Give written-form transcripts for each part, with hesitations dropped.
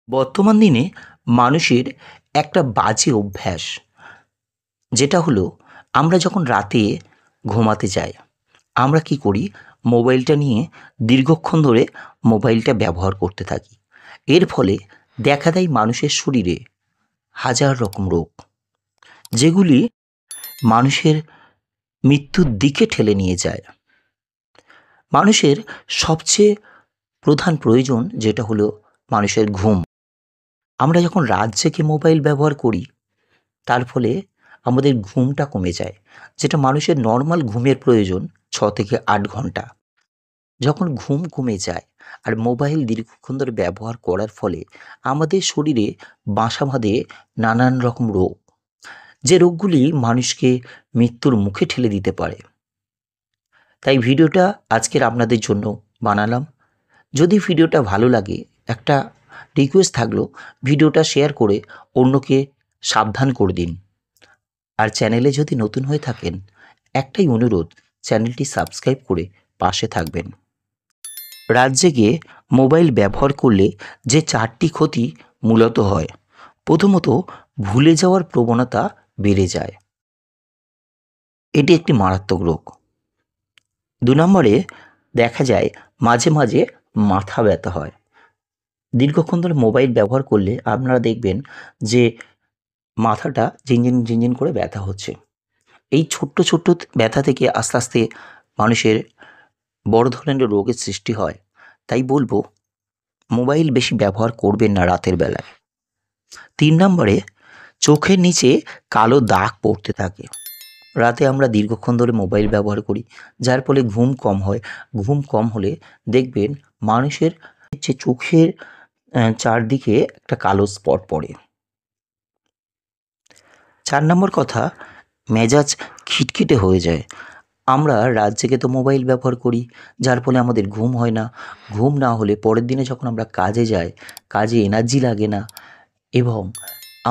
বর্তমান দিনে মানুষের একটা বাজে অভ্যাস, যেটা হলো আমরা যখন রাতে ঘুমাতে যাই, আমরা কি করি? মোবাইলটা নিয়ে দীর্ঘক্ষণ ধরে মোবাইলটা ব্যবহার করতে থাকি। এর ফলে দেখা দেয় মানুষের শরীরে হাজার রকম রোগ, যেগুলি মানুষের মৃত্যুর দিকে ঠেলে নিয়ে যায়। মানুষের সবচেয়ে প্রধান প্রয়োজন যেটা হলো মানুষের ঘুম। আমরা যখন রাত জেগে মোবাইল ব্যবহার করি, তার ফলে আমাদের ঘুমটা কমে যায়, যেটা মানুষের নর্মাল ঘুমের প্রয়োজন 6 থেকে 8 ঘন্টা। যখন ঘুম কমে যায় আর মোবাইল দীর্ঘক্ষণ ধরে ব্যবহার করার ফলে আমাদের শরীরে বাসা বাঁধে নানান রকম রোগ, যে রোগগুলি মানুষকে মৃত্যুর মুখে ঠেলে দিতে পারে। তাই ভিডিওটা আজকের আপনাদের জন্য বানালাম। যদি ভিডিওটা ভালো লাগে, একটা রিকোয়েস্ট থাকলো, ভিডিওটা শেয়ার করে অন্যকে সাবধান করে দিন। আর চ্যানেলে যদি নতুন হয়ে থাকেন, একটাই অনুরোধ, চ্যানেলটি সাবস্ক্রাইব করে পাশে থাকবেন। রাত জেগে মোবাইল ব্যবহার করলে যে 4টি ক্ষতি মূলত হয়। প্রথমত, ভুলে যাওয়ার প্রবণতা বেড়ে যায়, এটি একটি মারাত্মক রোগ। 2 নম্বরে দেখা যায় মাঝে মাঝে মাথা ব্যথা হয়। দীর্ঘক্ষণ ধরে মোবাইল ব্যবহার করলে আপনারা দেখবেন যে মাথাটা ঝিনঝিন ঝিনঝিন করে ব্যথা হচ্ছে। এই ছোট্ট ছোট্ট ব্যথা থেকে আস্তে আস্তে মানুষের বড় ধরনের রোগের সৃষ্টি হয়। তাই বলবো, মোবাইল বেশি ব্যবহার করবেন না রাতের বেলায়। 3 নম্বরে, চোখের নিচে কালো দাগ পড়তে থাকে। রাতে আমরা দীর্ঘক্ষণ ধরে মোবাইল ব্যবহার করি, যার ফলে ঘুম কম হয়। ঘুম কম হলে দেখবেন মানুষের যে চোখের চারদিকে একটা কালো স্পট পড়ে। 4 নম্বর কথা, মেজাজ খিটখিটে হয়ে যায়। আমরা রাত জেগে তো মোবাইল ব্যবহার করি, যার ফলে আমাদের ঘুম হয় না। ঘুম না হলে পরের দিনে যখন আমরা কাজে যাই, কাজে এনার্জি লাগে না এবং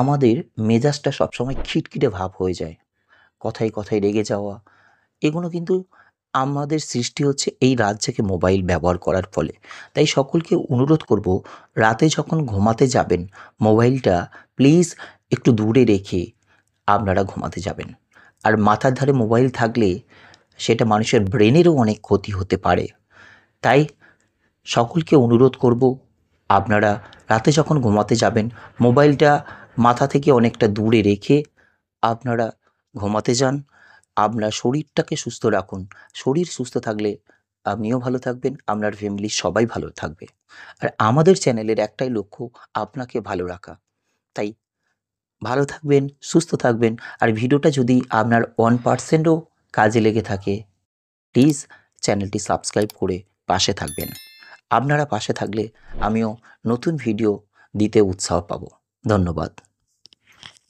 আমাদের মেজাজটা সবসময় খিটখিটে ভাব হয়ে যায়। কথায় কথায় রেগে যাওয়া, এগুলো কিন্তু আমাদের সৃষ্টি হচ্ছে এই রাত জেগে মোবাইল ব্যবহার করার ফলে। তাই সকলকে অনুরোধ করব, রাতে যখন ঘুমাতে যাবেন, মোবাইলটা প্লিজ একটু দূরে রেখে আপনারা ঘুমাতে যাবেন। আর মাথার ধারে মোবাইল থাকলে সেটা মানুষের ব্রেনেরও অনেক ক্ষতি হতে পারে। তাই সকলকে অনুরোধ করব, আপনারা রাতে যখন ঘুমাতে যাবেন, মোবাইলটা মাথা থেকে অনেকটা দূরে রেখে আপনারা ঘুমাতে যান। আপনার শরীরটাকে সুস্থ রাখুন। শরীর সুস্থ থাকলে আপনিও ভালো থাকবেন, আপনার ফ্যামিলির সবাই ভালো থাকবে। আর আমাদের চ্যানেলের একটাই লক্ষ্য, আপনাকে ভালো রাখা। তাই ভালো থাকবেন, সুস্থ থাকবেন। আর ভিডিওটা যদি আপনার 1%ও কাজে লেগে থাকে, প্লিজ চ্যানেলটি সাবস্ক্রাইব করে পাশে থাকবেন। আপনারা পাশে থাকলে আমিও নতুন ভিডিও দিতে উৎসাহ পাবো। ধন্যবাদ।